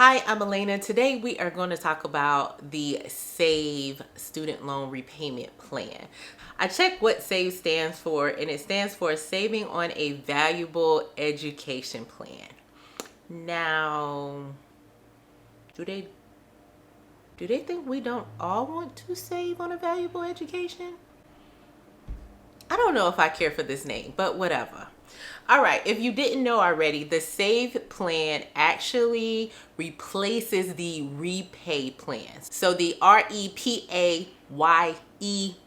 Hi, I'm Elena. Today we are going to talk about the SAVE student loan repayment plan. I checked what SAVE stands for, and it stands for Saving on a Valuable Education Plan. Now, do they think we don't all want to save on a valuable education? I don't know if I care for this name, but whatever. All right, if you didn't know already, the SAVE plan actually replaces the Repay plan. So the REPAYE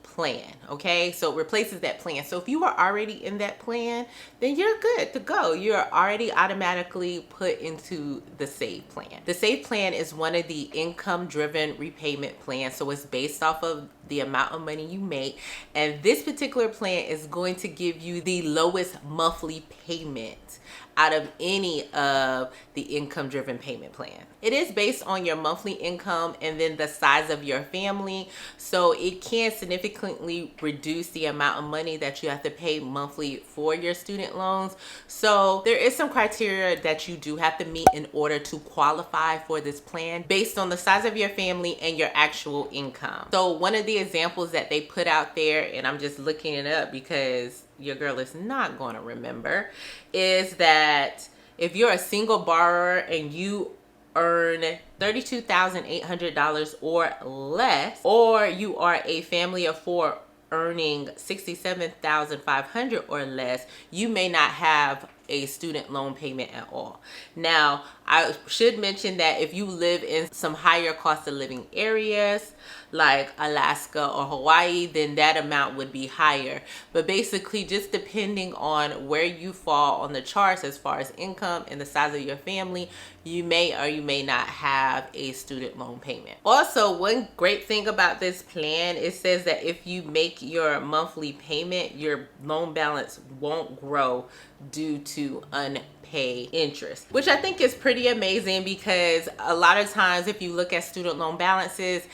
plan, okay? So it replaces that plan. So if you are already in that plan, then you're good to go. You're already automatically put into the SAVE plan. The SAVE plan is one of the income-driven repayment plans. So it's based off of the amount of money you make. And this particular plan is going to give you the lowest monthly payment out of any of the income-driven payment plan. It is based on your monthly income and then the size of your family, so it can significantly reduce the amount of money that you have to pay monthly for your student loans. So there is some criteria that you do have to meet in order to qualify for this plan based on the size of your family and your actual income. So one of the examples that they put out there, and I'm just looking it up because your girl is not going to remember, is that if you're a single borrower and you earn $32,800 or less, or you are a family of four earning $67,500 or less, you may not have a student loan payment at all. Now, I should mention that if you live in some higher cost of living areas like Alaska or Hawaii, then that amount would be higher. But basically, just depending on where you fall on the charts as far as income and the size of your family, you may or you may not have a student loan payment. Also, one great thing about this plan, it says that if you make your monthly payment, your loan balance won't grow due to unpaid interest, which I think is pretty amazing, because a lot of times if you look at student loan balances,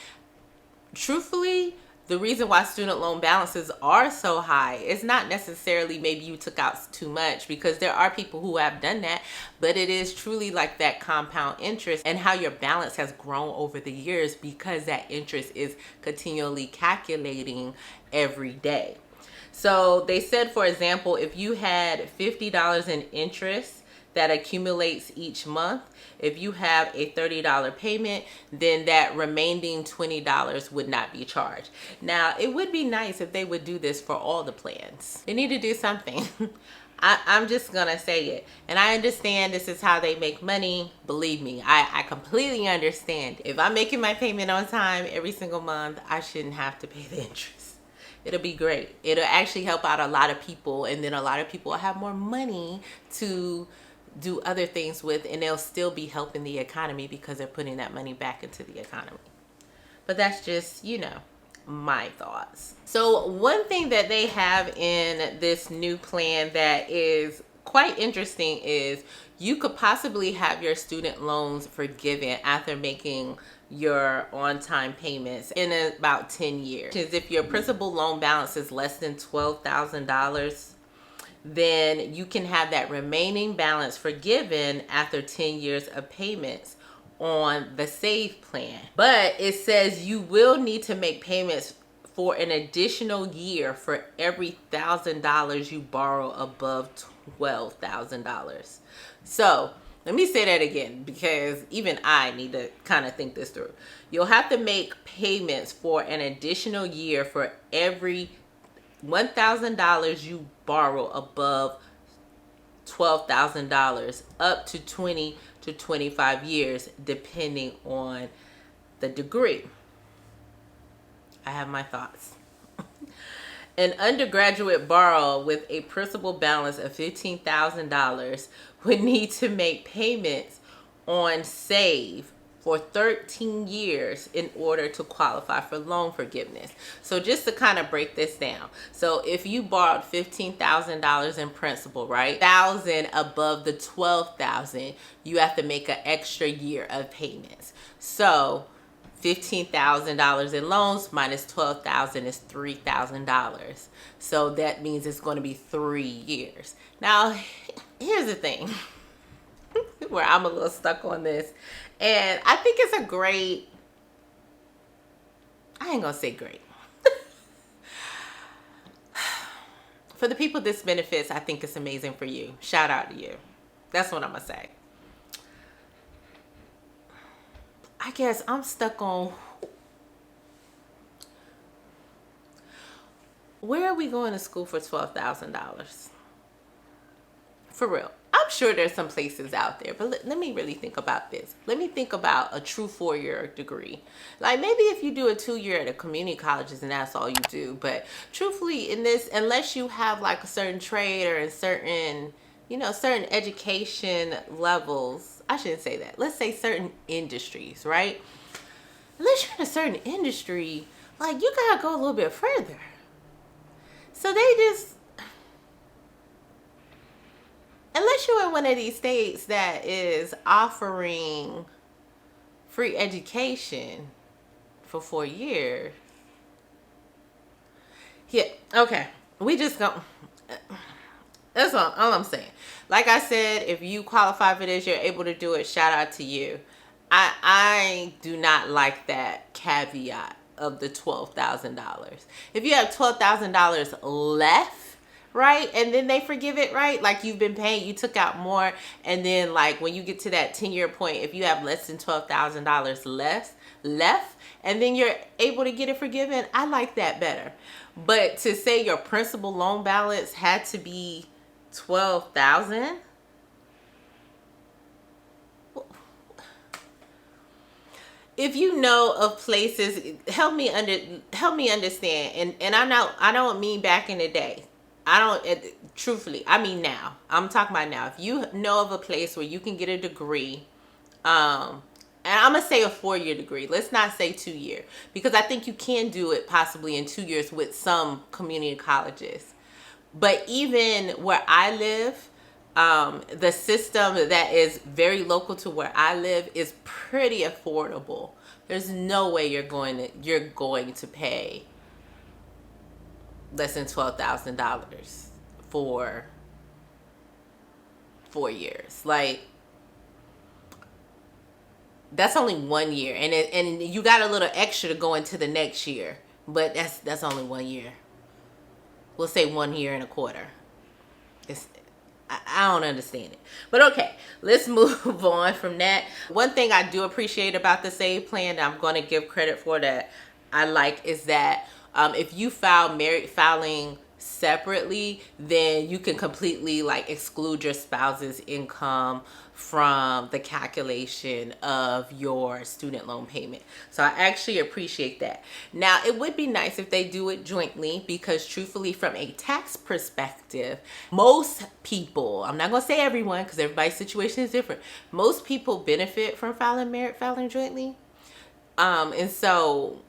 truthfully, the reason why student loan balances are so high is not necessarily maybe you took out too much, because there are people who have done that, but it is truly like that compound interest and how your balance has grown over the years, because that interest is continually calculating every day. So they said, for example, if you had $50 in interest that accumulates each month, if you have a $30 payment, then that remaining $20 would not be charged. Now, it would be nice if they would do this for all the plans. They need to do something. I'm just gonna say it. And I understand this is how they make money. Believe me, I completely understand. If I'm making my payment on time every single month, I shouldn't have to pay the interest. It'll be great. It'll actually help out a lot of people, and then a lot of people will have more money to do other things with, and they'll still be helping the economy because they're putting that money back into the economy. But that's just, my thoughts. So one thing that they have in this new plan that is quite interesting is you could possibly have your student loans forgiven after making your on-time payments in about 10 years. If your principal loan balance is less than $12,000, then you can have that remaining balance forgiven after 10 years of payments on the SAVE plan. But it says you will need to make payments for an additional year for every $1,000 you borrow above $12,000. So let me say that again, because even I need to kind of think this through. You'll have to make payments for an additional year for every $1,000 you borrow above $12,000, up to 20 to 25 years, depending on the degree. I have my thoughts. An undergraduate borrower with a principal balance of $15,000 would need to make payments on SAVE for 13 years in order to qualify for loan forgiveness. So just to kind of break this down. So if you borrowed $15,000 in principal, right? $1,000 above the $12,000, you have to make an extra year of payments. So $15,000 in loans minus $12,000 is $3,000. So that means it's going to be 3 years. Now, here's the thing where I'm a little stuck on this And I think it's a great, I ain't gonna say great. For the people this benefits, I think it's amazing for you. Shout out to you. That's what I'm gonna say. I guess I'm stuck on, where are we going to school for $12,000? For real. I'm sure there's some places out there, but let me really think about this. Let me think about a true 4-year degree. Like maybe if you do a 2-year at a community colleges and that's all you do, but truthfully in this, unless you have like a certain trade or a certain, certain education levels, I shouldn't say that. Let's say certain industries, right? Unless you're in a certain industry, like you gotta go a little bit further. So they just, unless you're in one of these states that is offering free education for 4 years. Yeah, okay. We just go. That's all I'm saying. Like I said, if you qualify for this, you're able to do it. Shout out to you. I do not like that caveat of the $12,000. If you have $12,000 left, right, and then they forgive it, right, like you've been paying, you took out more, and then like when you get to that 10-year point, if you have less than $12,000 left, and then you're able to get it forgiven, I like that better. But to say your principal loan balance had to be $12,000, if you know of places, help me understand. And I don't mean back in the day. Truthfully, I mean now. I'm talking about now. If you know of a place where you can get a degree, and I'm gonna say a 4-year degree. Let's not say 2-year, because I think you can do it possibly in 2 years with some community colleges. But even where I live, the system that is very local to where I live is pretty affordable. There's no way you're going to pay less than $12,000 for 4 years. Like, that's only 1 year, and you got a little extra to go into the next year, but that's only 1 year. We'll say 1 year and a quarter. I don't understand it. But okay, let's move on from that. One thing I do appreciate about the SAVE plan that I'm going to give credit for that I like is that if you file married filing separately, then you can completely like exclude your spouse's income from the calculation of your student loan payment. So I actually appreciate that. Now, it would be nice if they do it jointly, because truthfully, from a tax perspective, most people, I'm not going to say everyone because everybody's situation is different, most people benefit from filing jointly. And so,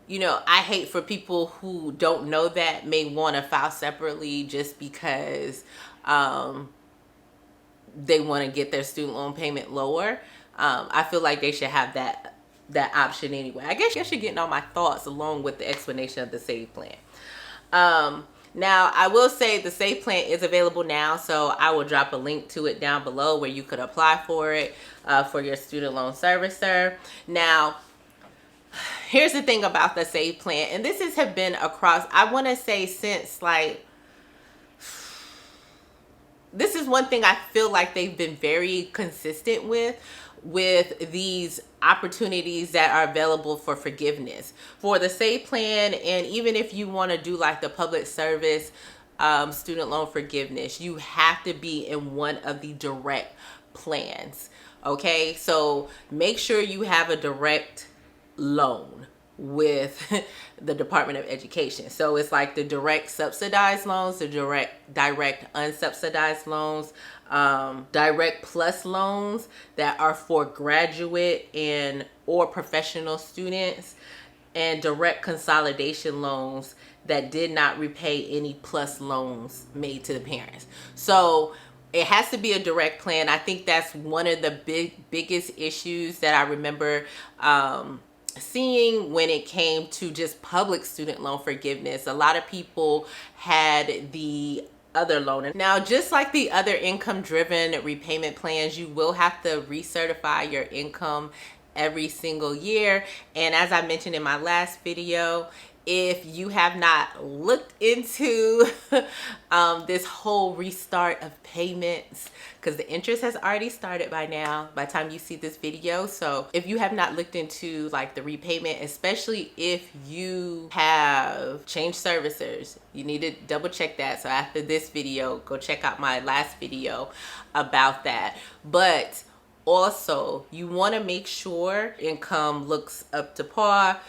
I hate for people who don't know that, may want to file separately just because they want to get their student loan payment lower. I feel like they should have that option anyway. I guess you're getting all my thoughts along with the explanation of the SAVE plan. Now, I will say the SAVE plan is available now, so I will drop a link to it down below where you could apply for it for your student loan servicer. Now, here's the thing about the SAVE plan, and this has been across, I want to say since like, this is one thing I feel like they've been very consistent with these opportunities that are available for forgiveness for the SAVE plan. And even if you want to do like the public service student loan forgiveness, you have to be in one of the direct plans. Okay, so make sure you have a direct loan with the Department of Education. So it's like the direct subsidized loans, the direct unsubsidized loans, direct plus loans that are for graduate and or professional students, and direct consolidation loans that did not repay any plus loans made to the parents. So it has to be a direct plan. I think that's one of the biggest issues that I remember seeing when it came to just public student loan forgiveness. A lot of people had the other loan. Now, just like the other income-driven repayment plans, you will have to recertify your income every single year. And as I mentioned in my last video, if you have not looked into this whole restart of payments, because the interest has already started by now, by the time you see this video. So if you have not looked into like the repayment, especially if you have changed servicers, you need to double check that. So after this video, go check out my last video about that. But also, you want to make sure income looks up to par.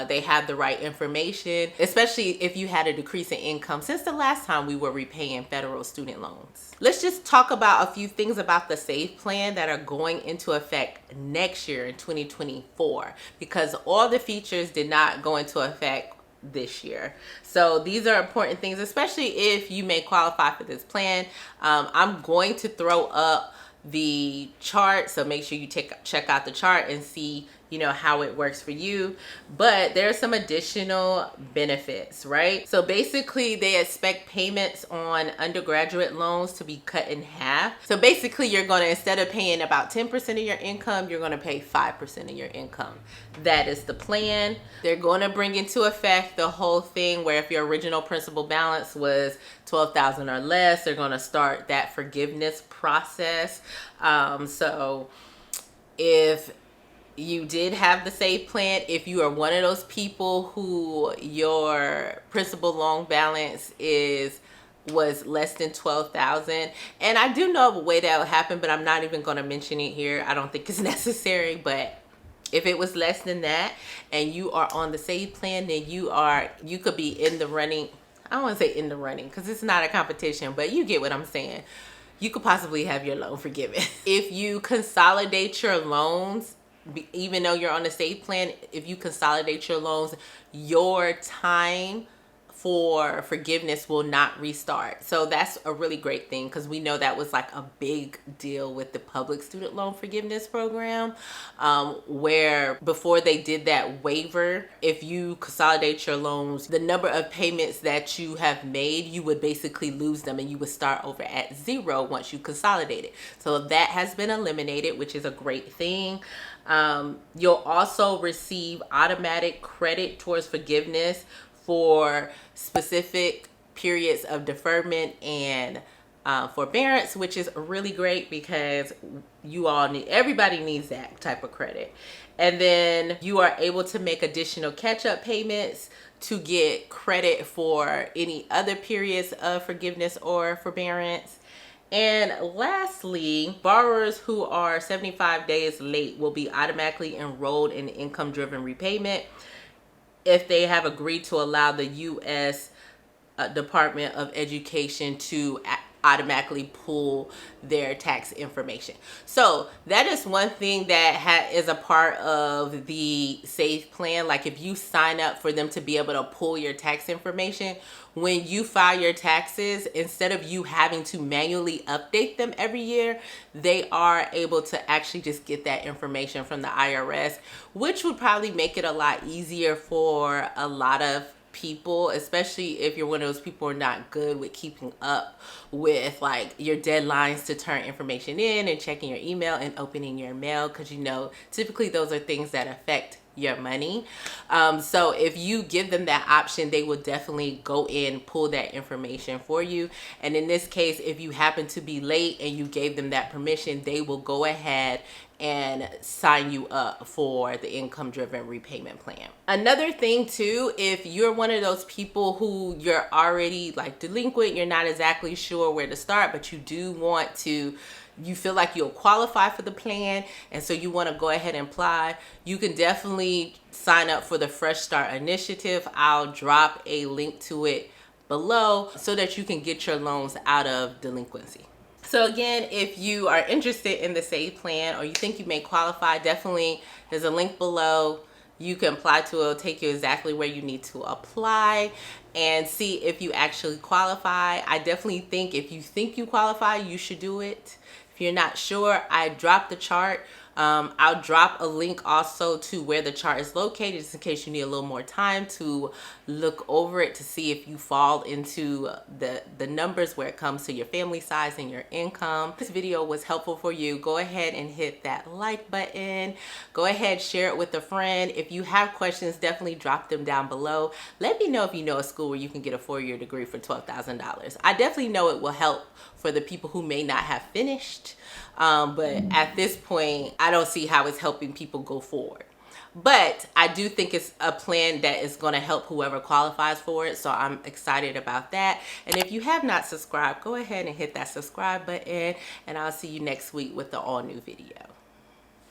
They have the right information, especially if you had a decrease in income since the last time we were repaying federal student loans. Let's just talk about a few things about the SAVE plan that are going into effect next year in 2024, because all the features did not go into effect this year. So these are important things, especially if you may qualify for this plan. I'm going to throw up the chart, so make sure you check out the chart and see, you know, how it works for you. But there are some additional benefits, right? So basically they expect payments on undergraduate loans to be cut in half. So basically you're going to, instead of paying about 10% of your income, you're going to pay 5% of your income. That is the plan. They're going to bring into effect the whole thing where if your original principal balance was $12,000 or less, they're going to start that forgiveness process. So if you did have the SAVE plan, if you are one of those people who your principal loan balance was less than 12,000, and I do know of a way that will happen, but I'm not even going to mention it here. I don't think it's necessary. But if it was less than that and you are on the SAVE plan, then you could be in the running. I don't want to say in the running because it's not a competition, but you get what I'm saying. You could possibly have your loan forgiven. If you consolidate your loans, even though you're on the SAVE plan, if you consolidate your loans, your time for forgiveness will not restart. So that's a really great thing, because we know that was like a big deal with the public student loan forgiveness program, where before they did that waiver, if you consolidate your loans, the number of payments that you have made, you would basically lose them and you would start over at zero once you consolidate it. So that has been eliminated, which is a great thing. You'll also receive automatic credit towards forgiveness for specific periods of deferment and forbearance, which is really great because everybody needs that type of credit. And then you are able to make additional catch-up payments to get credit for any other periods of forgiveness or forbearance. And lastly, borrowers who are 75 days late will be automatically enrolled in income-driven repayment if they have agreed to allow the U.S. Department of Education to automatically pull their tax information. So that is one thing that is a part of the SAVE plan. Like if you sign up for them to be able to pull your tax information, when you file your taxes, instead of you having to manually update them every year, they are able to actually just get that information from the IRS, which would probably make it a lot easier for a lot of people, especially if you're one of those people who are not good with keeping up with like your deadlines to turn information in and checking your email and opening your mail, because you know typically those are things that affect your money. So if you give them that option, they will definitely go in, pull that information for you. And in this case, if you happen to be late and you gave them that permission, they will go ahead and sign you up for the income-driven repayment plan. Another thing too, if you're one of those people who you're already like delinquent, you're not exactly sure where to start, but you do want to, you feel like you'll qualify for the plan, and so you want to go ahead and apply, you can definitely sign up for the Fresh Start Initiative. I'll drop a link to it below so that you can get your loans out of delinquency. So again, if you are interested in the SAVE plan or you think you may qualify, definitely there's a link below. You can apply to it. It'll take you exactly where you need to apply and see if you actually qualify. I definitely think if you think you qualify, you should do it. If you're not sure, I dropped the chart I'll drop a link also to where the chart is located, just in case you need a little more time to look over it to see if you fall into the numbers where it comes to your family size and your income. If this video was helpful for you, go ahead and hit that like button. Go ahead, share it with a friend. If you have questions, definitely drop them down below. Let me know if you know a school where you can get a 4-year degree for $12,000. I definitely know it will help for the people who may not have finished. But at this point, I don't see how it's helping people go forward. But I do think it's a plan that is going to help whoever qualifies for it. So I'm excited about that. And if you have not subscribed, go ahead and hit that subscribe button. And I'll see you next week with the all new video.